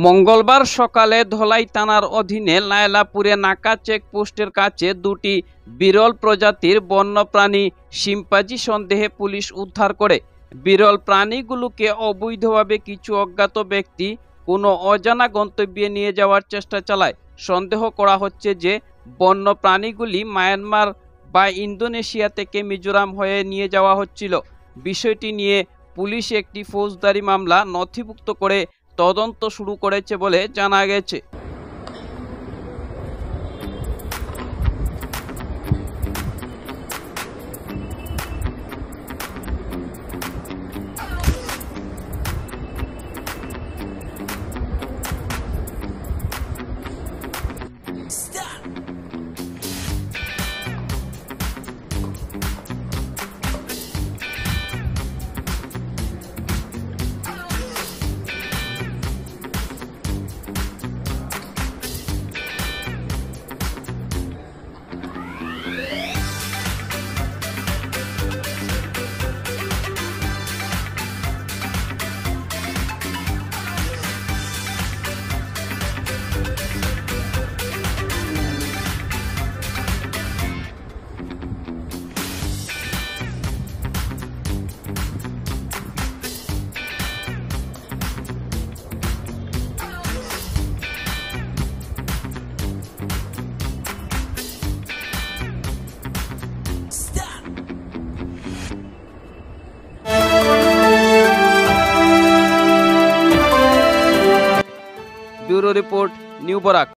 মঙ্গলবার সকালে ধলাই থানার অধীনে লায়লাপুরে নাকা চেকপোস্টের কাছে দুটি বিরল প্রজাতির বন্যপ্রাণী শিম্পাঞ্জি সন্দেহে পুলিশ উদ্ধার করে। বিরল প্রাণীগুলোকে অবৈধভাবে কিছু অজ্ঞাত ব্যক্তি কোনো অজানা গন্তব্যে নিয়ে যাওয়ার চেষ্টা চালায়। সন্দেহ করা হচ্ছে যে বন্য প্রাণীগুলি মায়ানমার বা ইন্দোনেশিয়া থেকে মিজোরাম হয়ে নিয়ে যাওয়া হচ্ছিল। বিষয়টি নিয়ে পুলিশ একটি ফৌজদারি মামলা নথিভুক্ত করে তদন্ত শুরু করেছে বলে জানা গেছে। Bureau report, new Barak.